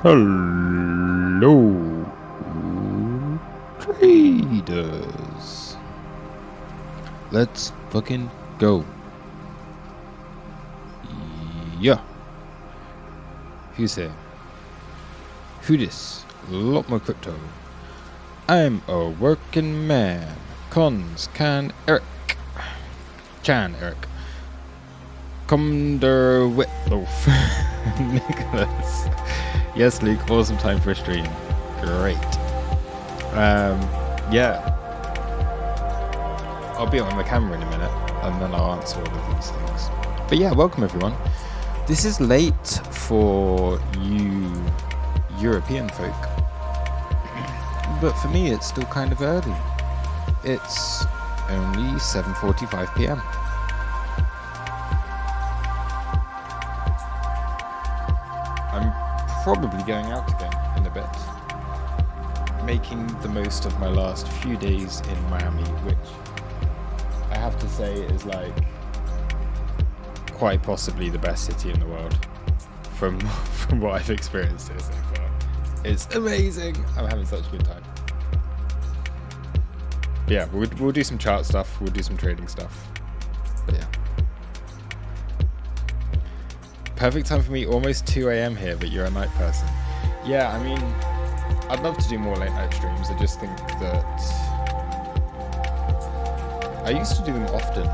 Hello, traders. Let's fucking go. Yeah. Who's here? Who this? Lot more crypto. I'm a working man. Cons can Eric. Chan Eric. Commander Whitloaf. Nicholas. Yes, Luke. Awesome time for a stream. Great. Yeah. I'll be on the camera in a minute, and then I'll answer all of these things. But yeah, welcome everyone. This is late for you European folk, but for me it's still kind of early. It's only 7:45 p.m. I'm probably going out again in a bit, making the most of my last few days in Miami, which I have to say is like quite possibly the best city in the world from what I've experienced here so far. It's amazing. I'm having such a good time. But yeah, we'll do some chart stuff, we'll do some trading stuff. But yeah. Perfect time for me, almost 2 a.m. here, but you're a night person. Yeah, I mean, I'd love to do more late night streams. I just think that I used to do them often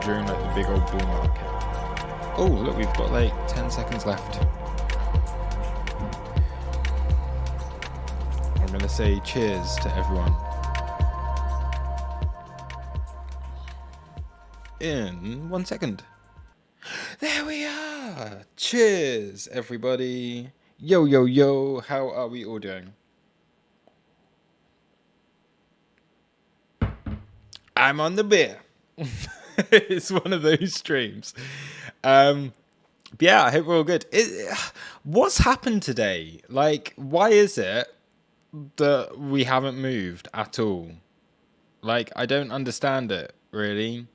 during like the big old bull market. Oh, look, we've got like 10 seconds left. I'm going to say cheers to everyone. In 1 second. There we are. Cheers, everybody. Yo, yo, yo. How are we all doing? I'm on the beer. It's one of those streams. Yeah, I hope we're all good. What's happened today? Like, why is it that we haven't moved at all? Like, I don't understand it, really.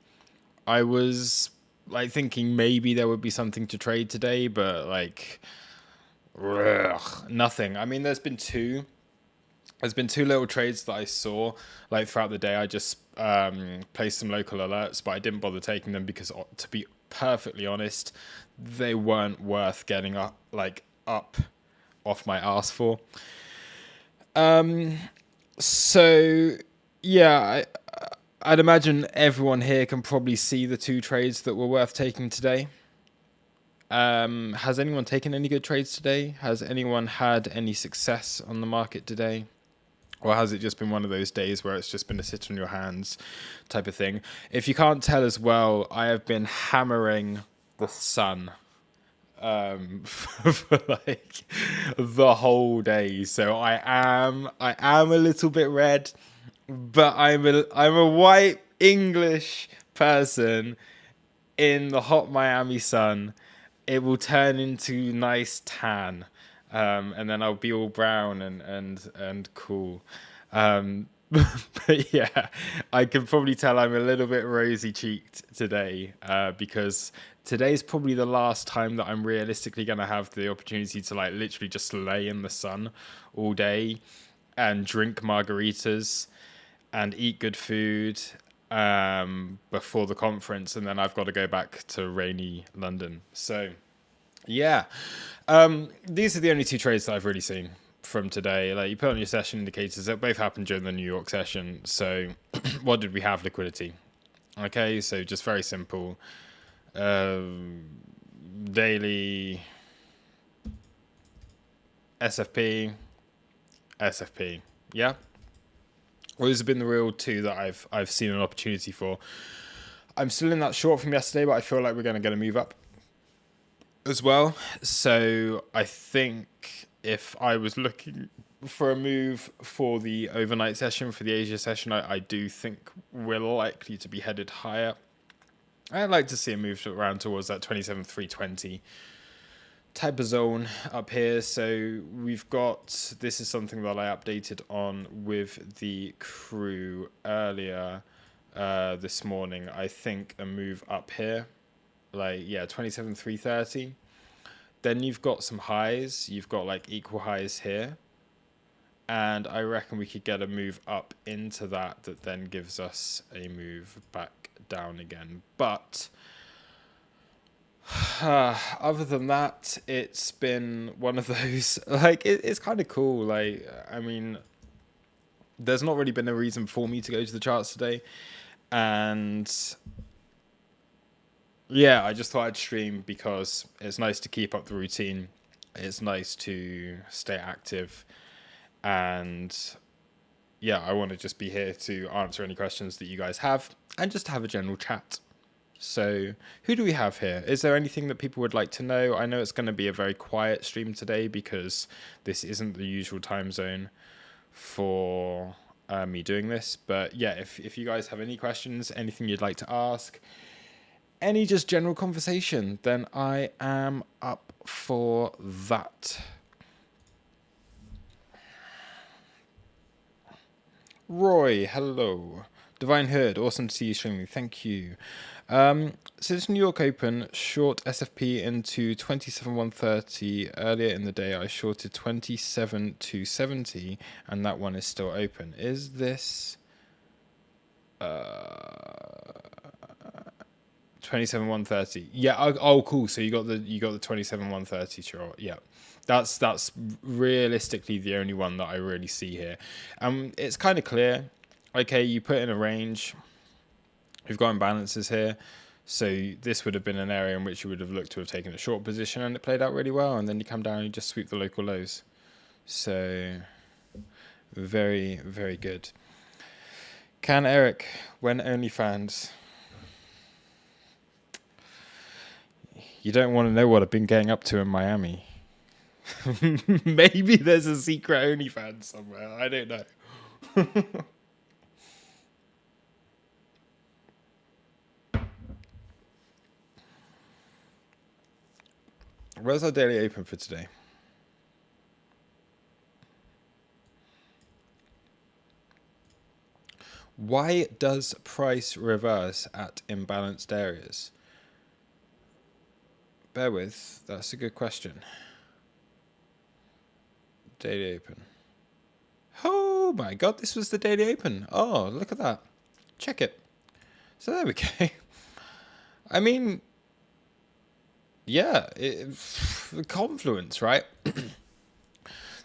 I was like thinking maybe there would be something to trade today, but like, nothing. I mean, there's been two little trades that I saw like throughout the day. I just placed some local alerts, but I didn't bother taking them because, to be perfectly honest, they weren't worth getting up off my ass for. So yeah, I'd imagine everyone here can probably see the two trades that were worth taking today. Has anyone taken any good trades today? Has anyone had any success on the market today? Or has it just been one of those days where it's just been a sit on your hands type of thing? If you can't tell as well, I have been hammering the sun for like the whole day. So I am a little bit red, but I'm a white English person in the hot Miami sun. It will turn into nice tan. And then I'll be all brown and cool. But yeah, I can probably tell I'm a little bit rosy cheeked today, because today's probably the last time that I'm realistically going to have the opportunity to like literally just lay in the sun all day and drink margaritas and eat good food before the conference. And then I've got to go back to rainy London. So yeah, these are the only two trades that I've really seen from today. Like, you put on your session indicators, that both happened during the New York session. So what did we have? Liquidity. Okay, so just very simple. Daily SFP. Yeah. Well, those have been the real two that I've seen an opportunity for. I'm still in that short from yesterday, but I feel like we're going to get a move up as well. So I think if I was looking for a move for the overnight session, for the Asia session, I do think we're likely to be headed higher. I'd like to see a move around towards that 27,320 type of zone up here. So we've got, this is something that I updated on with the crew earlier this morning. I think a move up here, like, yeah, 27,330 Then you've got some highs. You've got like equal highs here. And I reckon we could get a move up into that then gives us a move back down again. But other than that, it's been one of those, like, it's kind of cool. Like, I mean, there's not really been a reason for me to go to the charts today. And yeah, I just thought I'd stream because it's nice to keep up the routine. It's nice to stay active. And yeah, I want to just be here to answer any questions that you guys have and just have a general chat. So who do we have here? Is there anything that people would like to know? I know it's going to be a very quiet stream today because this isn't the usual time zone for me doing this. But yeah, if you guys have any questions, anything you'd like to ask, any just general conversation, then I am up for that. Roy, hello. Divine Hood, awesome to see you streaming. Thank you. Since New York Open, short SFP into 27,130. Earlier in the day, I shorted 27,270, and that one is still open. Is this 27,130? Yeah. Oh, cool. So you got the 27,130 short. Yeah. That's realistically the only one that I really see here. It's kind of clear. Okay, you put in a range. We've got imbalances here. So this would have been an area in which you would have looked to have taken a short position, and it played out really well. And then you come down and you just sweep the local lows. So very, very good. Can Eric, when OnlyFans? You don't want to know what I've been getting up to in Miami. Maybe there's a secret OnlyFans somewhere. I don't know. Where's our daily open for today? Why does price reverse at imbalanced areas? Bear with, that's a good question. Daily open. Oh my god, this was the daily open. Oh, look at that. Check it. So there we go. I mean, yeah, the confluence, right?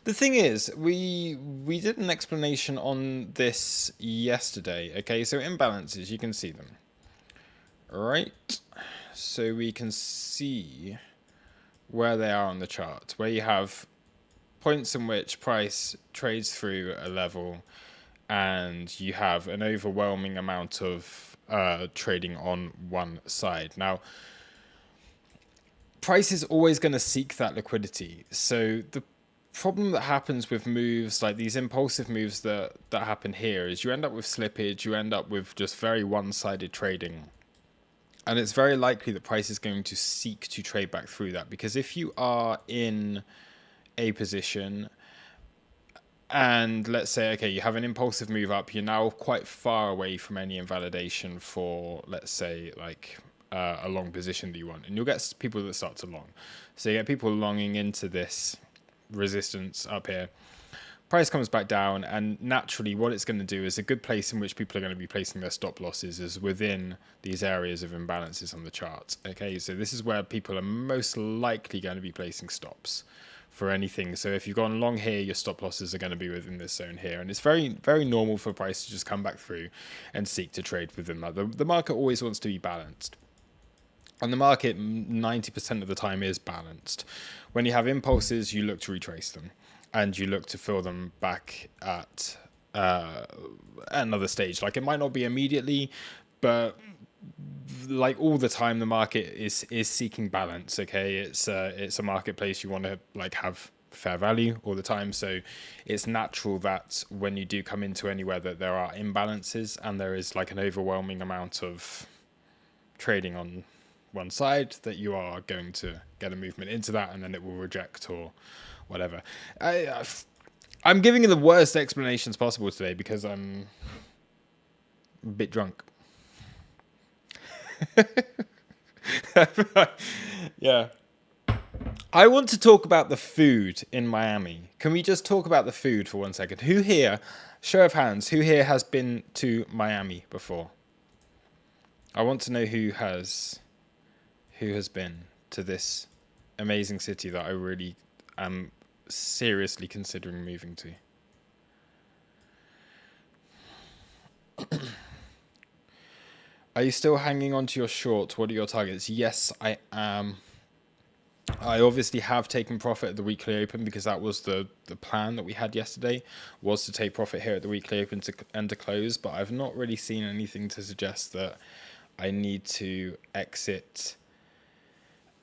The thing is, we did an explanation on this yesterday. Okay, so imbalances, you can see them. Right? So we can see where they are on the chart, where you have points in which price trades through a level and you have an overwhelming amount of trading on one side. Now, price is always going to seek that liquidity. So the problem that happens with moves like these impulsive moves that happen here is you end up with slippage, you end up with just very one-sided trading. And it's very likely that price is going to seek to trade back through that, because if you are in a position and let's say, okay, you have an impulsive move up, you're now quite far away from any invalidation for, let's say, like a long position that you want, and you'll get people that start to long. So you get people longing into this resistance up here. Price comes back down, and naturally what it's going to do is a good place in which people are going to be placing their stop losses is within these areas of imbalances on the chart. Okay, so this is where people are most likely going to be placing stops for anything. So if you've gone long here, your stop losses are going to be within this zone here, and it's very, very normal for price to just come back through and seek to trade within that. The market always wants to be balanced, and the market 90% of the time is balanced. When you have impulses, you look to retrace them, and you look to fill them back at another stage. Like, it might not be immediately, but like all the time the market is seeking balance. Okay, it's a marketplace. You want to like have fair value all the time, so it's natural that when you do come into anywhere that there are imbalances and there is like an overwhelming amount of trading on one side, that you are going to get a movement into that, and then it will reject or whatever. I'm giving you the worst explanations possible today because I'm a bit drunk. Yeah. I want to talk about the food in Miami. Can we just talk about the food for 1 second? Who here, show of hands, who here has been to Miami before? I want to know who has been to this amazing city that I really am seriously considering moving to. Are you still hanging on to your short? What are your targets? Yes, I am. I obviously have taken profit at the weekly open because that was the plan that we had yesterday, was to take profit here at the weekly open and to close, but I've not really seen anything to suggest that I need to exit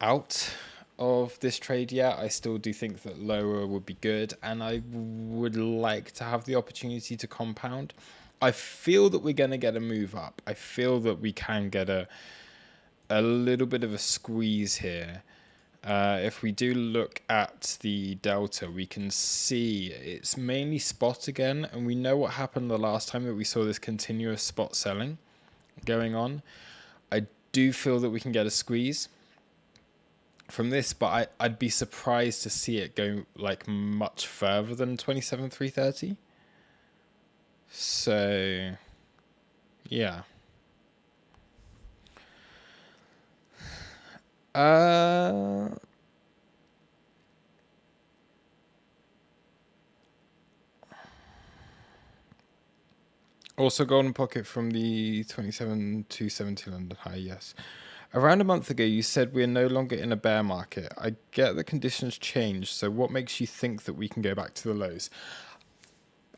out of this trade yet. I still do think that lower would be good, and I would like to have the opportunity to compound. I feel that we're going to get a move up. I feel that we can get a little bit of a squeeze here. If we do look at the delta, we can see it's mainly spot again, and we know what happened the last time that we saw this continuous spot selling going on. I do feel that we can get a squeeze from this, but I'd be surprised to see it go like much further than 27,330. So yeah. Also golden pocket from the 27,270 London high, yes. Around a month ago, you said we're no longer in a bear market. I get that conditions change, so what makes you think that we can go back to the lows?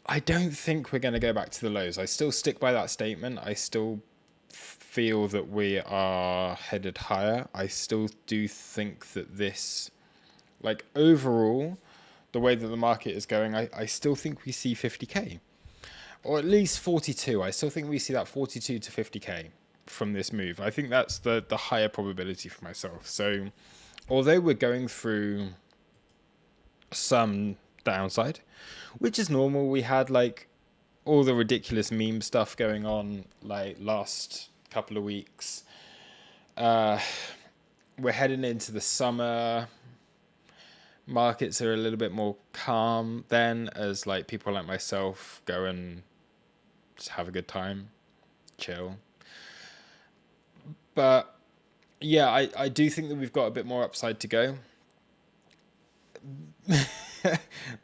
I don't think we're going to go back to the lows. I still stick by that statement. I still feel that we are headed higher. I still do think that this, like overall, the way that the market is going, I still think we see 50k. Or at least 42. I still think we see that 42 to 50k from this move. I think that's the higher probability for myself. So although we're going through some downside, which is normal, we had like all the ridiculous meme stuff going on like last couple of weeks. We're heading into the summer. Markets are a little bit more calm then, as like people like myself go and just have a good time, chill. But yeah, I do think that we've got a bit more upside to go.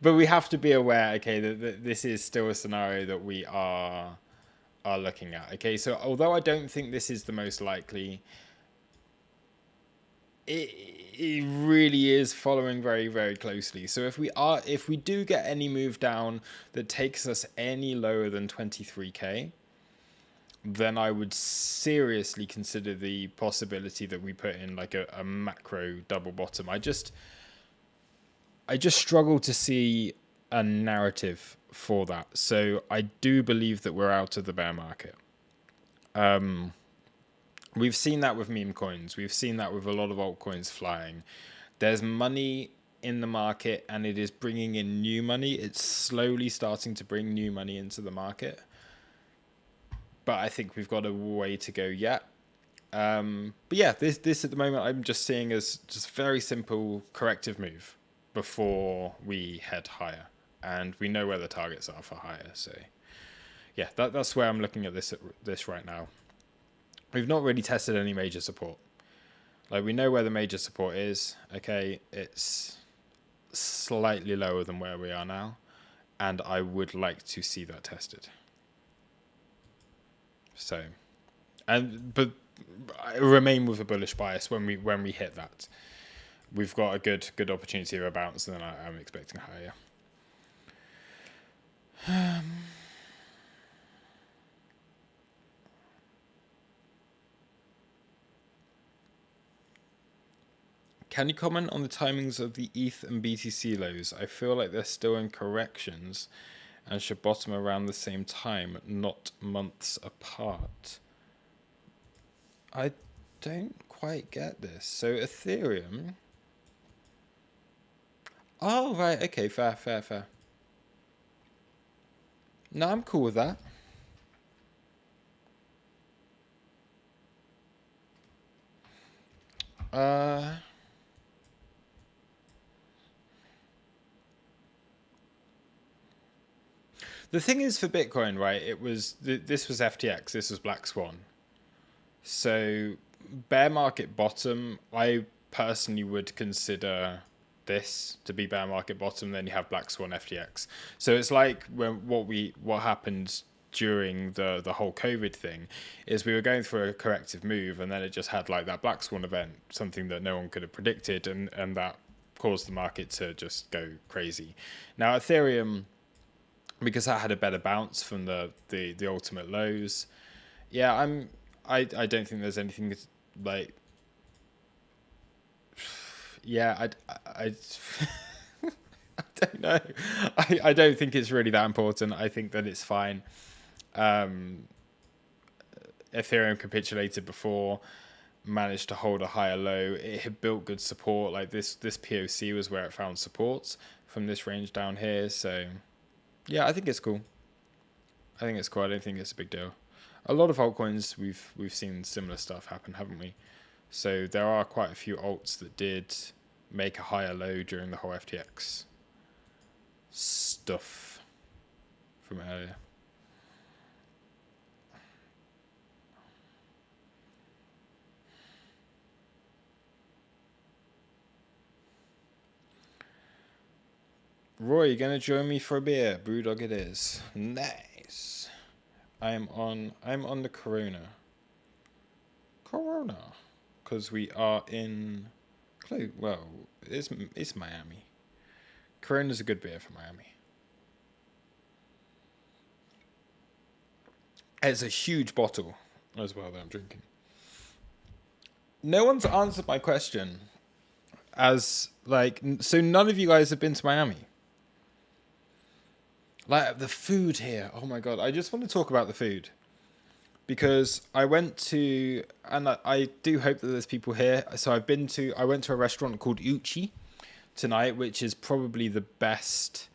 But we have to be aware, okay, that this is still a scenario that we are looking at. Okay, so although I don't think this is the most likely, it really is following very, very closely. So if we do get any move down that takes us any lower than 23k, then I would seriously consider the possibility that we put in like a macro double bottom. I just struggle to see a narrative for that. So I do believe that we're out of the bear market. We've seen that with meme coins. We've seen that with a lot of altcoins flying. There's money in the market and it is bringing in new money. It's slowly starting to bring new money into the market. But I think we've got a way to go yet. But yeah, this at the moment I'm just seeing as just very simple corrective move before we head higher. And we know where the targets are for higher. So yeah, that's where I'm looking at this right now. We've not really tested any major support. Like we know where the major support is. Okay, it's slightly lower than where we are now. And I would like to see that tested. So, but I remain with a bullish bias when we hit that. We've got a good opportunity of a bounce, and then I'm expecting higher. Can you comment on the timings of the ETH and BTC lows? I feel like they're still in corrections and should bottom around the same time, not months apart. I don't quite get this. So Ethereum... Oh, right. Okay, fair. No, I'm cool with that. The thing is for Bitcoin, right? This was FTX. This was Black Swan. So bear market bottom, I personally would consider this to be bear market bottom. Then you have Black Swan FTX. So it's like what happened during the whole COVID thing is we were going through a corrective move, and then it just had like that Black Swan event, something that no one could have predicted, and that caused the market to just go crazy. Now Ethereum, because that had a better bounce from the ultimate lows. Yeah, I don't think there's anything like. Yeah, I I don't know. I don't think it's really that important. I think that it's fine. Um, Ethereum capitulated before, managed to hold a higher low. It had built good support. Like this POC was where it found support from this range down here. So yeah, I think it's cool. I think it's cool. I don't think it's a big deal. A lot of altcoins we've seen similar stuff happen, haven't we? So there are quite a few alts that did make a higher low during the whole FTX stuff from earlier. Roy, you gonna join me for a beer? Brewdog it is. Nice. I'm on the Corona. Because we are in. Well, it's Miami. Corona's a good beer for Miami. It's a huge bottle as well that I'm drinking. No one's answered my question. So none of you guys have been to Miami. Like the food here. Oh my god! I just want to talk about the food because I went to, and I do hope that there's people here. So I went to a restaurant called Uchi tonight, which is probably the best,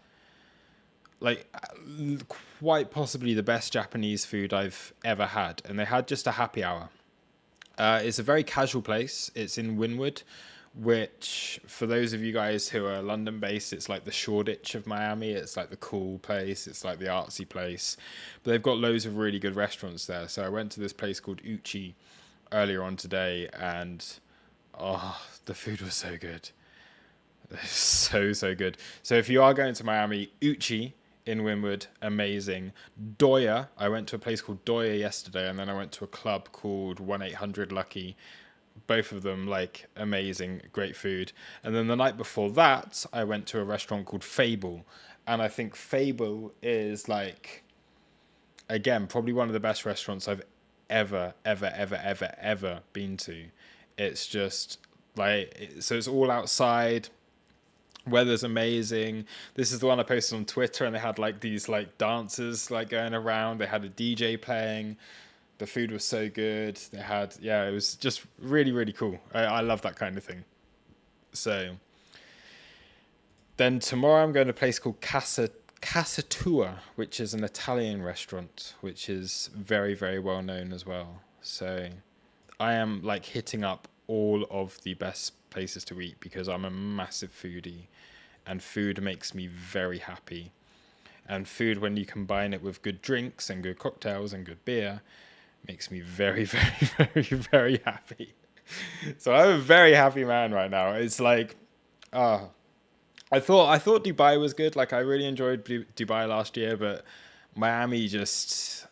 like quite possibly the best Japanese food I've ever had. And they had just a happy hour. It's a very casual place. It's in Wynwood, which for those of you guys who are London based, it's like the Shoreditch of Miami. It's like the cool place. It's like the artsy place. But they've got loads of really good restaurants there. So I went to this place called Uchi earlier on today, and the food was so good. So good. So if you are going to Miami, Uchi in Wynwood, amazing. Doya, I went to a place called Doya yesterday, and then I went to a club called 1-800-Lucky. Both of them like amazing, great food. And then the night before that, I went to a restaurant called Fable, and I think Fable is like, again, probably one of the best restaurants I've ever been to. It's just like, so it's all outside. Weather's amazing. This is the one I posted on Twitter, and they had like these like dancers like going around. They had a DJ playing. The food was so good. They had, it was just really, really cool. I love that kind of thing. So then tomorrow I'm going to a place called Casa Tua, which is an Italian restaurant, which is very, very well known as well. So I am like hitting up all of the best places to eat because I'm a massive foodie, and food makes me very happy. And food, when you combine it with good drinks and good cocktails and good beer, makes me very, very happy. So I'm a very happy man right now. It's like, I thought Dubai was good. Like I really enjoyed Dubai last year, but Miami just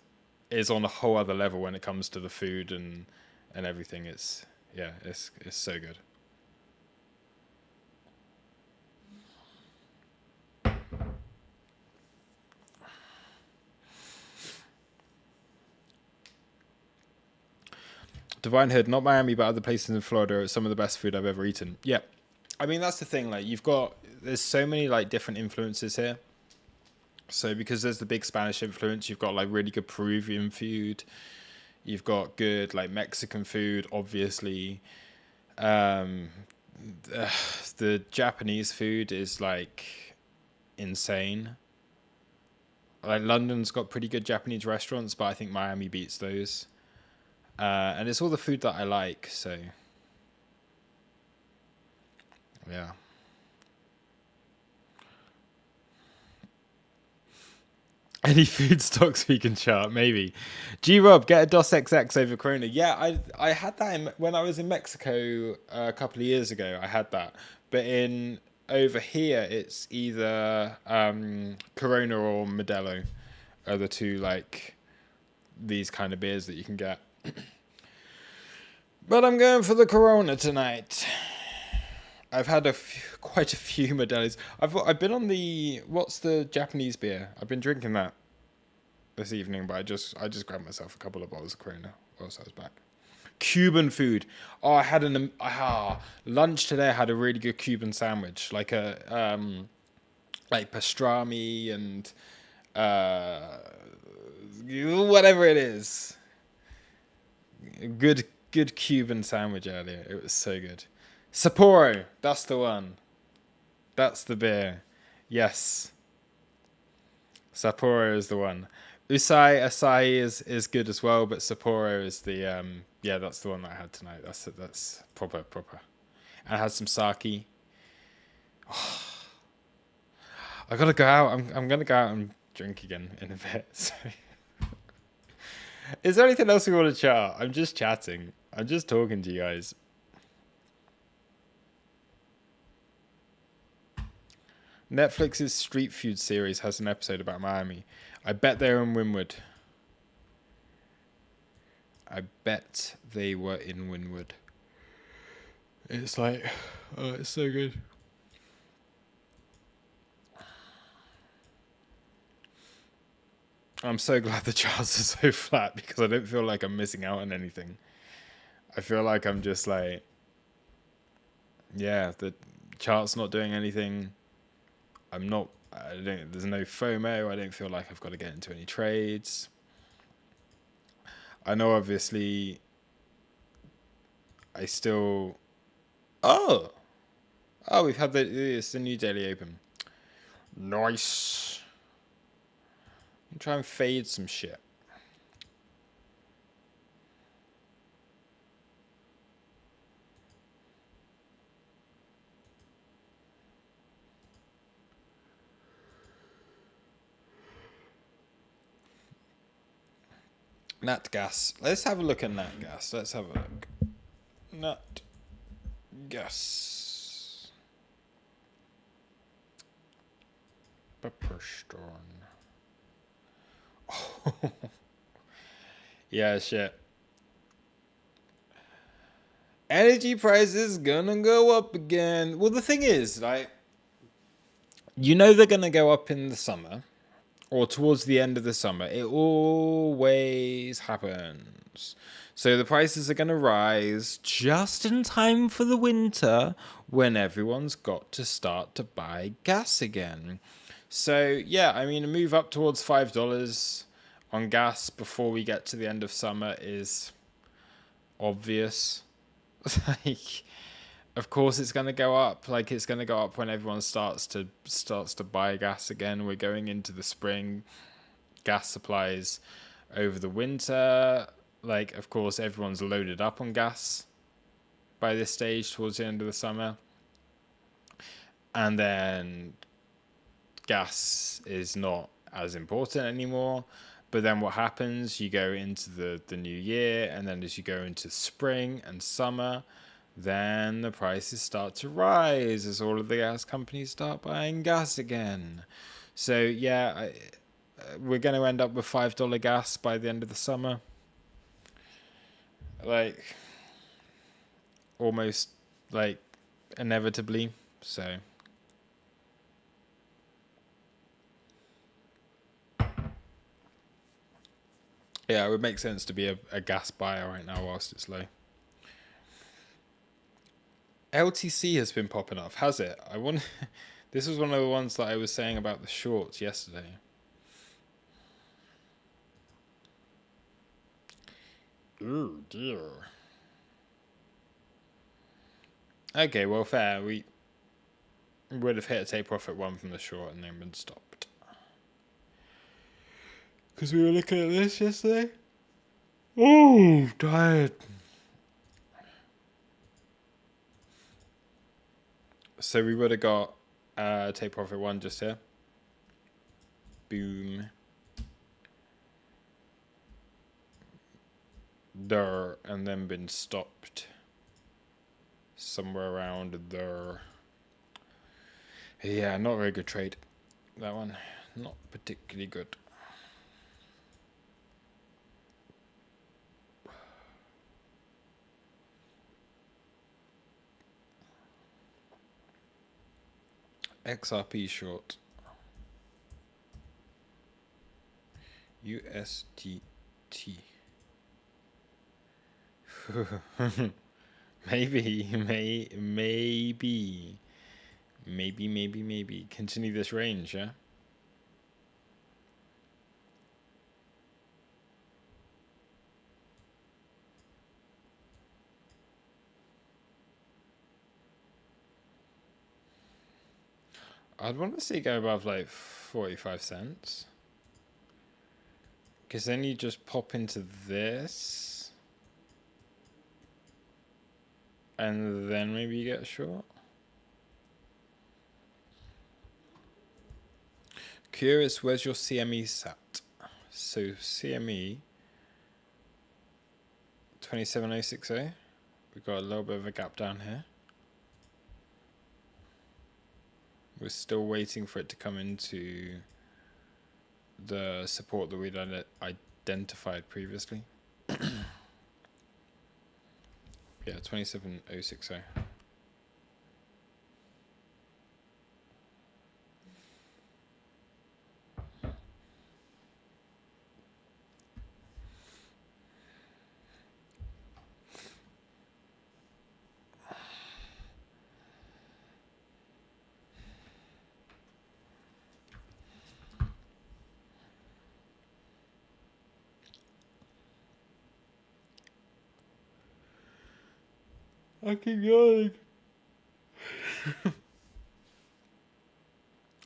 is on a whole other level when it comes to the food and everything. It's so good. Divine Hood, not Miami, but other places in Florida are some of the best food I've ever eaten. Yeah. I mean, that's the thing. Like, there's so many like different influences here. So because there's the big Spanish influence, you've got like really good Peruvian food. You've got good like Mexican food, obviously. Um, the Japanese food is like insane. Like London's got pretty good Japanese restaurants, but I think Miami beats those. And it's all the food that I like, so yeah. Any food stocks we can chart, maybe. G Rob, get a DOS XX over Corona. Yeah, I had that when I was in Mexico a couple of years ago. I had that, but in over here it's either Corona or Modelo are the two like these kind of beers that you can get. But I'm going for the Corona tonight. I've had quite a few Modelos. I've been on the what's the Japanese beer? I've been drinking that this evening, but I just grabbed myself a couple of bottles of Corona whilst I was back. Cuban food. Oh, I had lunch today. I had a really good Cuban sandwich, like a like pastrami and whatever it is. Good Cuban sandwich earlier. It was so good. Sapporo, that's the one. That's the beer. Yes. Sapporo is the one. Asahi is good as well, but Sapporo is the yeah, that's the one that I had tonight. That's proper. And I had some sake. Oh, I gotta go out. I'm gonna go out and drink again in a bit. So. Is there anything else we want to chat? I'm just chatting. I'm just talking to you guys. Netflix's Street Food series has an episode about Miami. I bet they're in Wynwood. I bet they were in Wynwood. It's like, oh, it's so good. I'm so glad the charts are so flat because I don't feel like I'm missing out on anything. I feel like I'm just like, yeah, the chart's not doing anything. There's no FOMO. I don't feel like I've got to get into any trades. I know obviously I still, oh, we've had it's the new daily open. Nice. I'm trying to fade some shit. Nat gas. Let's have a look at nat gas. Let's have a look. Nat gas. Pepperstorm. Oh. Yeah, shit. Energy prices gonna go up again. Well, the thing is, like, you know they're gonna go up in the summer. Or towards the end of the summer. It always happens. So the prices are going to rise just in time for the winter when everyone's got to start to buy gas again. So, yeah, I mean, a move up towards $5 on gas before we get to the end of summer is obvious. Like, of course it's going to go up. Like, it's going to go up when everyone starts to buy gas again. We're going into the spring. Gas supplies over the winter. Like, of course, everyone's loaded up on gas by this stage towards the end of the summer. And then gas is not as important anymore. But then what happens? You go into the new year, and then as you go into spring and summer, then the prices start to rise as all of the gas companies start buying gas again. So yeah, we're going to end up with $5 gas by the end of the summer. Like, almost like inevitably. So yeah, it would make sense to be a gas buyer right now whilst it's low. LTC has been popping off, has it? This was one of the ones that I was saying about the shorts yesterday. Oh dear. Okay, well, fair. We would have hit a take profit one from the short and then been stopped. Because we were looking at this yesterday. Oh, tired. So we would have got take profit one just here. Boom. there and then been stopped somewhere around there. Yeah, not a very good trade. That one, not particularly good. XRP short. USDT. Maybe. Continue this range, yeah? I'd want to see it go above like 45 cents. Because then you just pop into this. And then maybe you get a short. Curious, where's your CME sat? So CME 27060. We've got a little bit of a gap down here. We're still waiting for it to come into the support that we'd identified previously. Yeah, 27060. I keep going.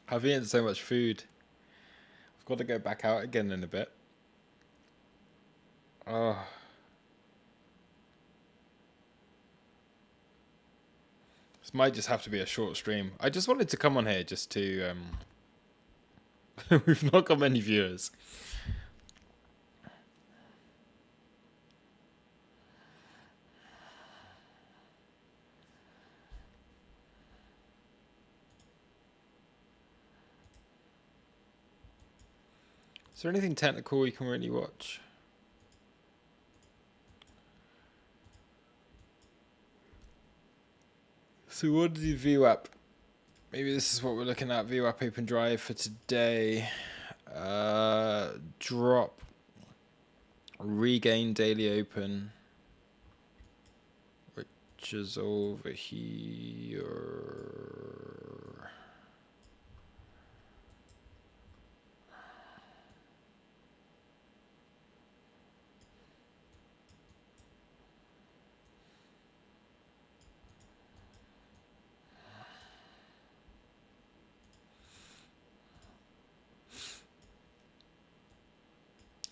I've eaten so much food. I've got to go back out again in a bit. Oh. This might just have to be a short stream. I just wanted to come on here just to... We've not got many viewers. Is there anything technical you can really watch? So what did you view up? Maybe this is what we're looking at. View up open drive for today. Drop. Regain daily open. Which is over here.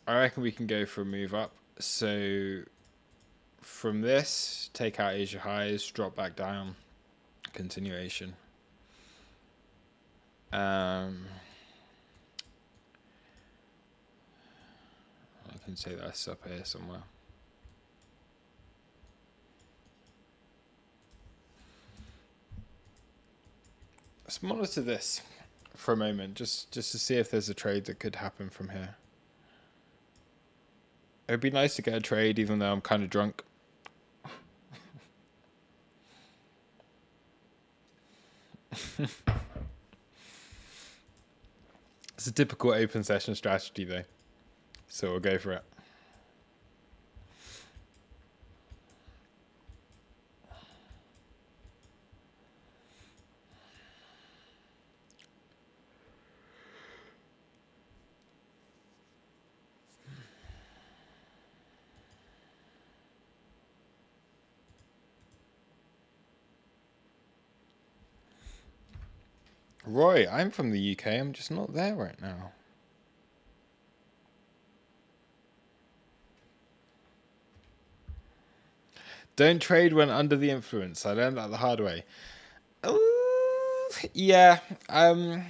I reckon we can go for a move up. So from this, take out Asia highs, drop back down, continuation. I can say that's up here somewhere. Let's monitor this for a moment, just to see if there's a trade that could happen from here. It would be nice to get a trade, even though I'm kind of drunk. It's a typical open session strategy, though. So we'll go for it. Roy, I'm from the UK. I'm just not there right now. Don't trade when under the influence. I learned that the hard way. Yeah. I'd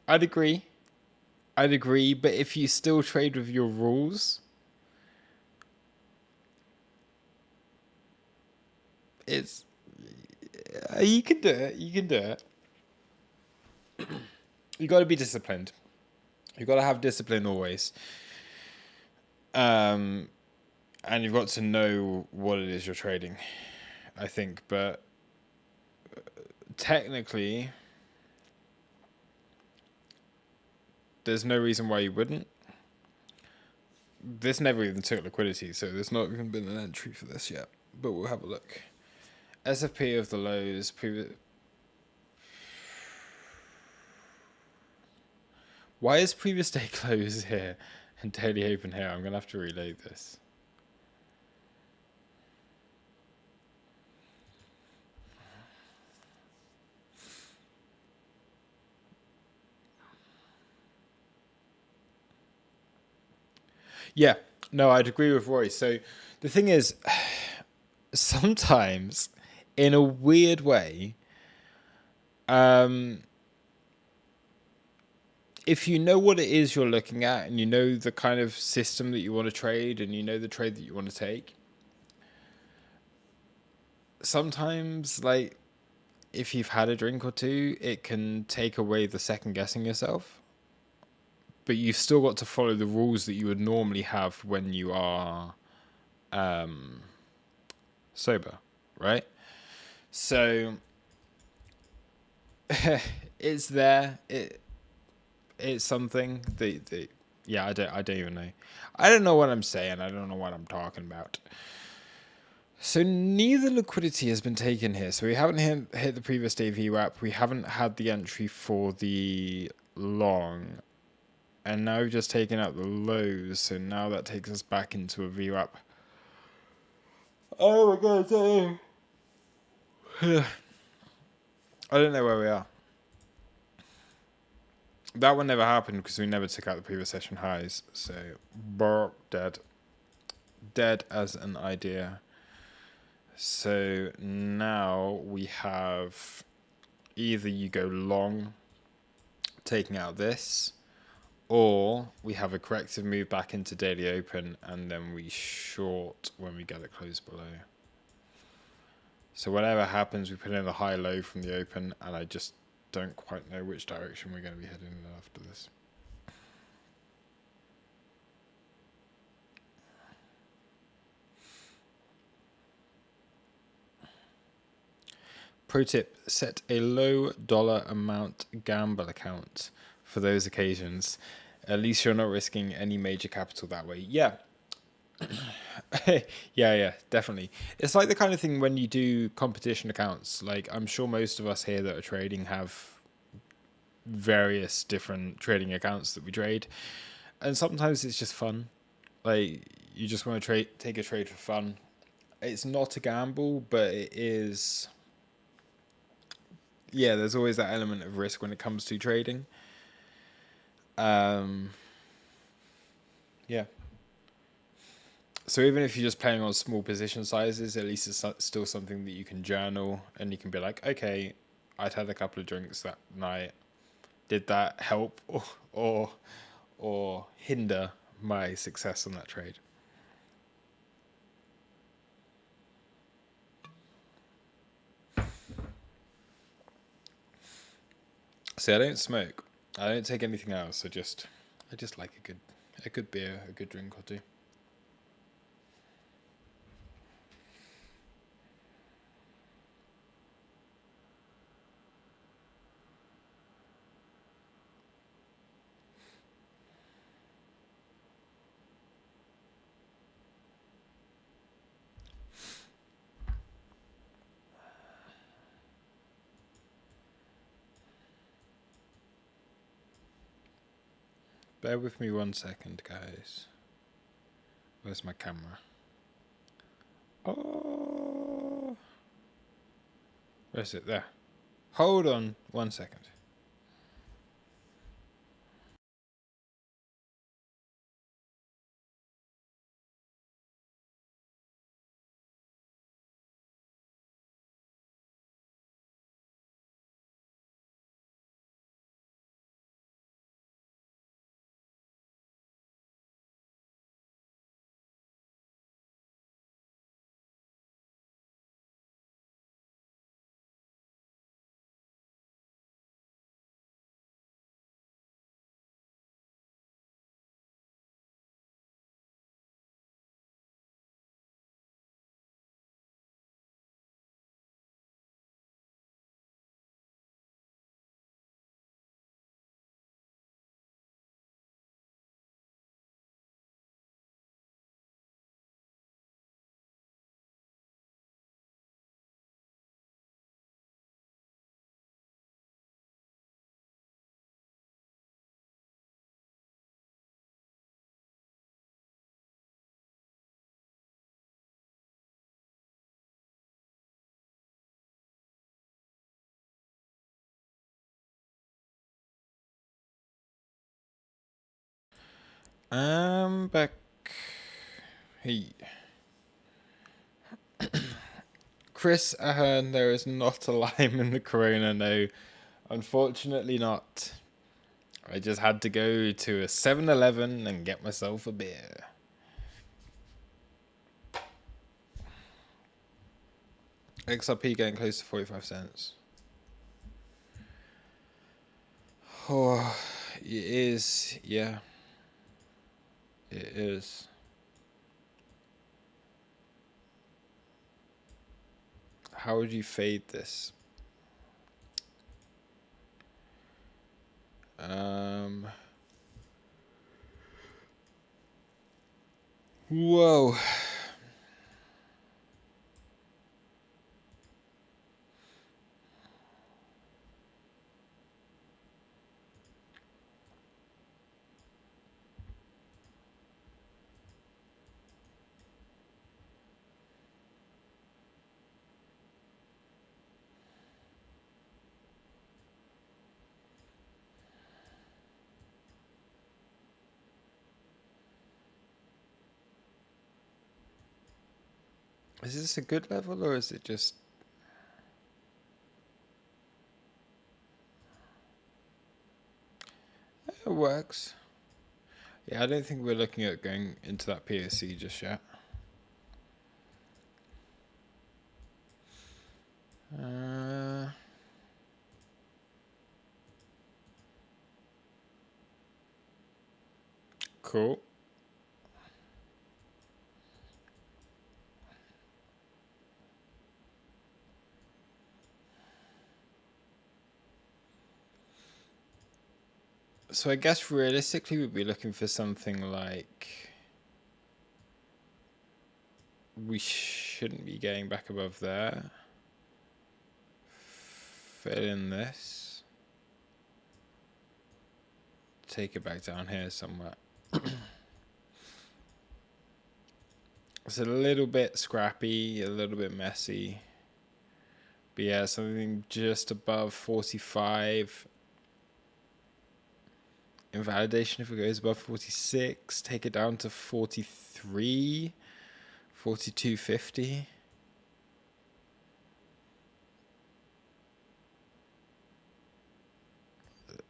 agree. I'd agree, but if you still trade with your rules, it's you can do it. You can do it. You got to be disciplined. You got to have discipline always. And you've got to know what it is you're trading, I think. But technically, there's no reason why you wouldn't. This never even took liquidity, so there's not even been an entry for this yet. But we'll have a look. SFP of the lows. Why is previous day close here and daily open here? I'm going to have to reload this. Yeah, no, I'd agree with Roy. So the thing is, sometimes, in a weird way, if you know what it is you're looking at and you know the kind of system that you want to trade and you know the trade that you want to take, sometimes, like, if you've had a drink or two, it can take away the second guessing yourself. But you've still got to follow the rules that you would normally have when you are sober, right? So it's there. It's something that yeah, I don't even know. I don't know what I'm saying. I don't know what I'm talking about. So neither liquidity has been taken here. So we haven't hit the previous day VWAP. We haven't had the entry for the long. And now we've just taken out the lows. So now that takes us back into a VWAP. Oh my god, I don't know where we are. That one never happened because we never took out the previous session highs. So, dead. Dead as an idea. So now we have either you go long, taking out this, or we have a corrective move back into daily open, and then we short when we get it close below. So whatever happens, we put in a high low from the open, and I just don't quite know which direction we're going to be heading in after this. Pro tip, set a low dollar amount gamble account for those occasions. At least you're not risking any major capital that way. Yeah. yeah, definitely. It's like the kind of thing when you do competition accounts. Like, I'm sure most of us here that are trading have various different trading accounts that we trade. And sometimes it's just fun. Like, you just want to take a trade for fun. It's not a gamble, but it is. Yeah, there's always that element of risk when it comes to trading. Yeah. So even if you're just playing on small position sizes, at least it's still something that you can journal and you can be like, okay, I'd had a couple of drinks that night. Did that help or hinder my success on that trade? See, I don't smoke. I don't take anything else. I just like a good beer, a good drink or two. Bear with me 1 second, guys. Where's my camera? Oh, where's it? There. Hold on 1 second. Back. Hey. Chris Ahern, there is not a lime in the Corona, no. Unfortunately not. I just had to go to a 7-Eleven and get myself a beer. XRP getting close to 45 cents. Oh, it is, yeah. It is. How would you fade this? Whoa. Is this a good level or is it just... It works. Yeah, I don't think we're looking at going into that PSC just yet. Cool. So I guess realistically we'd be looking for something like... We shouldn't be getting back above there. Fill in this. Take it back down here somewhere. It's a little bit scrappy, a little bit messy. But yeah, something just above 45. Invalidation if it goes above 46. Take it down to 43. 42.50.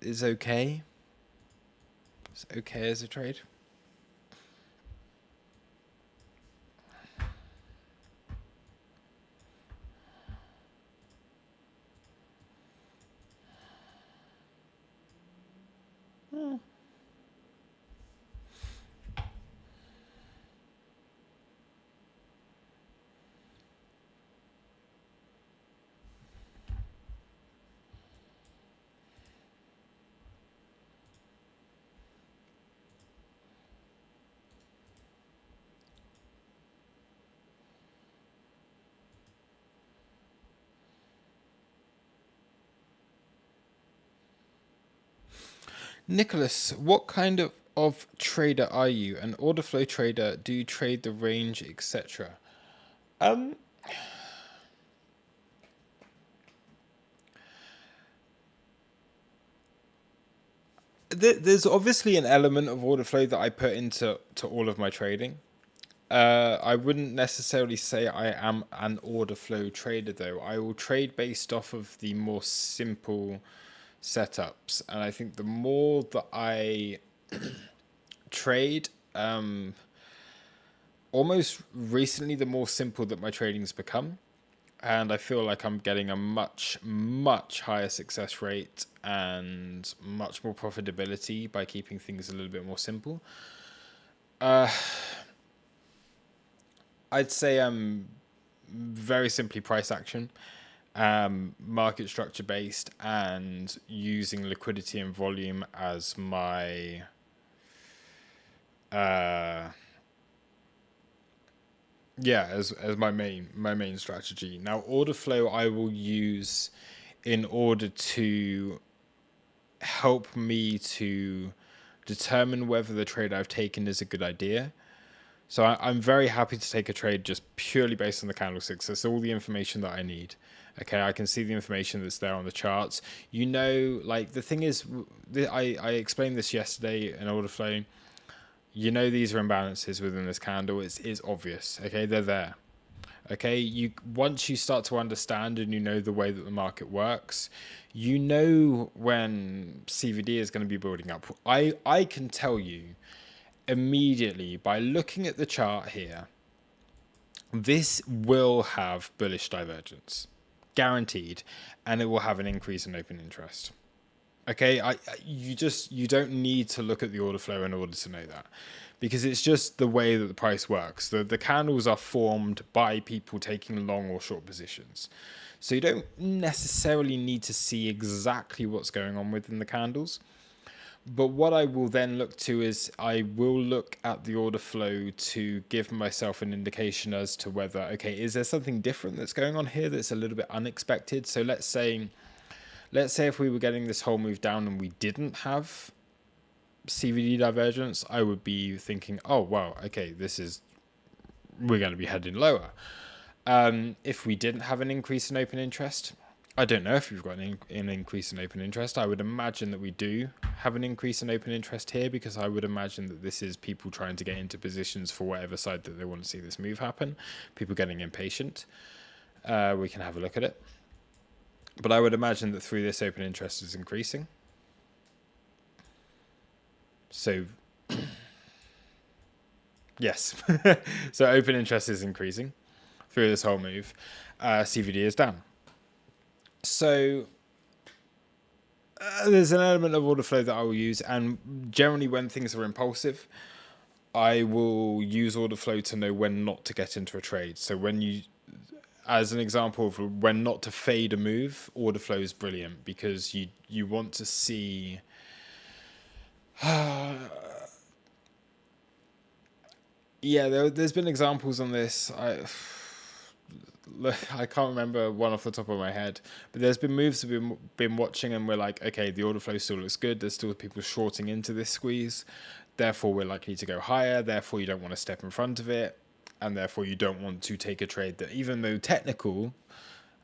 Is okay. It's okay as a trade. Nicholas, what kind of trader are you? An order flow trader? Do you trade the range, etc.? There's obviously an element of order flow that I put into all of my trading. I wouldn't necessarily say I am an order flow trader though. I will trade based off of the more simple setups, and I think the more that I trade, almost recently, the more simple that my trading's become. And I feel like I'm getting a much, much higher success rate and much more profitability by keeping things a little bit more simple. I'd say I'm very simply price action, market structure based, and using liquidity and volume as my as my main strategy. Now, order flow I will use in order to help me to determine whether the trade I've taken is a good idea. So I'm very happy to take a trade just purely based on the candlesticks. That's all the information that I need. Okay, I can see the information that's there on the charts. You know, like the thing is, I explained this yesterday in order flow. You know these are imbalances within this candle. It's obvious. Okay, they're there. Okay, once you start to understand and you know the way that the market works, you know when CVD is going to be building up. I can tell you immediately by looking at the chart here, this will have bullish divergence, guaranteed, and it will have an increase in open interest. Okay, you don't need to look at the order flow in order to know that, because it's just the way that the price works. The candles are formed by people taking long or short positions. So you don't necessarily need to see exactly what's going on within the candles. But what I will then look to is I will look at the order flow to give myself an indication as to whether, okay, is there something different that's going on here that's a little bit unexpected? So let's say if we were getting this whole move down and we didn't have CVD divergence, I would be thinking, oh, wow, okay, we're going to be heading lower. If we didn't have an increase in open interest, I don't know if we've got an increase in open interest. I would imagine that we do have an increase in open interest here, because I would imagine that this is people trying to get into positions for whatever side that they want to see this move happen, people getting impatient. We can have a look at it. But I would imagine that through this, open interest is increasing. So, yes. So open interest is increasing through this whole move. CVD is down. So there's an element of order flow that I will use. And generally when things are impulsive, I will use order flow to know when not to get into a trade. So as an example of when not to fade a move, order flow is brilliant, because you want to see there's been examples on this. I can't remember one off the top of my head, but there's been moves that we've been watching and we're like, okay, the order flow still looks good. There's still people shorting into this squeeze. Therefore, we're likely to go higher. Therefore, you don't want to step in front of it. And therefore, you don't want to take a trade that, even though technical,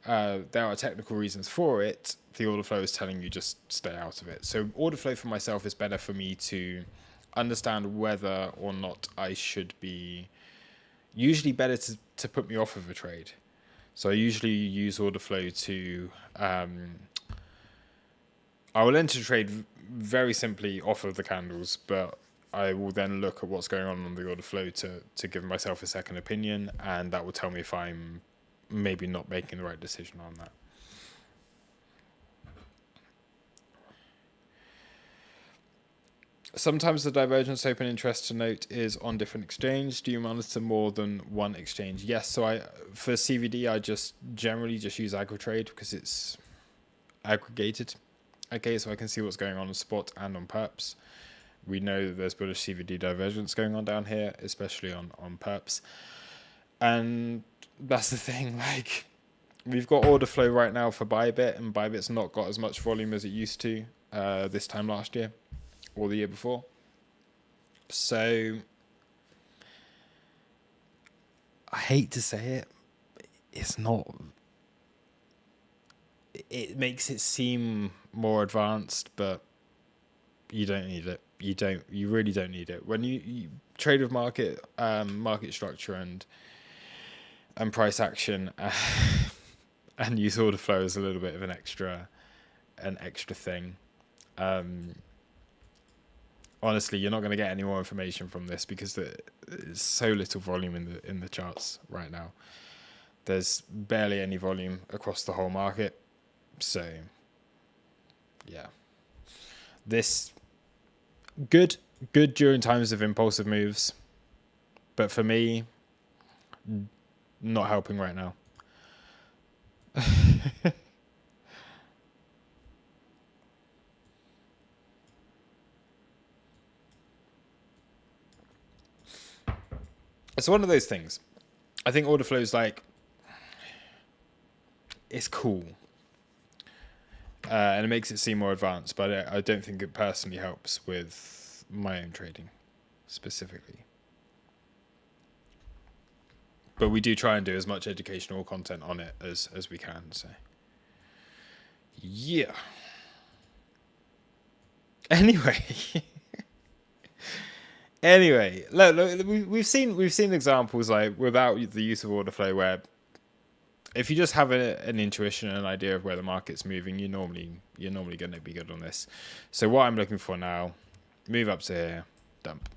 there are technical reasons for it, the order flow is telling you just stay out of it. So order flow for myself is better for me to understand whether or not I should be, usually better to put me off of a trade. So I usually use order flow to, I will enter trade very simply off of the candles, but I will then look at what's going on the order flow to give myself a second opinion, and that will tell me if I'm maybe not making the right decision on that. Sometimes the divergence open interest to note is on different exchange. Do you monitor more than one exchange? Yes. So for CVD, I generally just use AgriTrade because it's aggregated. Okay, so I can see what's going on spot and on perps. We know that there's bullish CVD divergence going on down here, especially on perps. And that's the thing, like, we've got order flow right now for Bybit, and Bybit's not got as much volume as it used to this time last year or the year before. So I hate to say it, it's not, it makes it seem more advanced, but you don't need it. You really don't need it. When you trade with market structure and price action, and use order flow is a little bit of an extra thing. Honestly, you're not going to get any more information from this because there's so little volume in the charts right now. There's barely any volume across the whole market. So, yeah. This good during times of impulsive moves, but for me, not helping right now. It's one of those things. I think order flow is like, it's cool. And it makes it seem more advanced, but I don't think it personally helps with my own trading specifically. But we do try and do as much educational content on it as we can. So, yeah. Anyway, Anyway, look, we've seen examples like without the use of order flow where if you just have an intuition and an idea of where the market's moving, you're normally going to be good on this. So what I'm looking for now, move up to here, dump,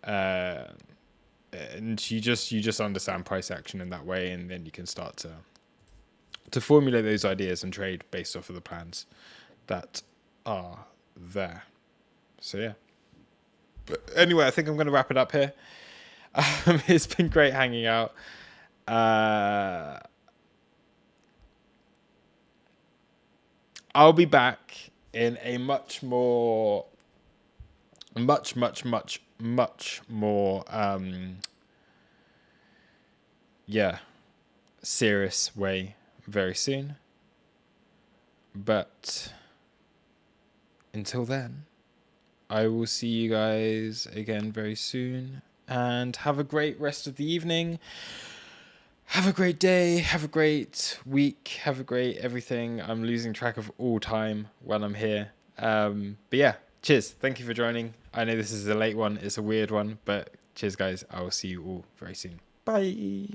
and you just understand price action in that way, and then you can start to formulate those ideas and trade based off of the plans that are there. So yeah. But anyway, I think I'm going to wrap it up here. It's been great hanging out. I'll be back in a much more serious way very soon. But until then, I will see you guys again very soon, and have a great rest of the evening. Have a great day, have a great week, have a great everything. I'm losing track of all time when I'm here. But yeah, cheers. Thank you for joining. I know this is a late one. It's a weird one, but cheers, guys. I will see you all very soon. Bye.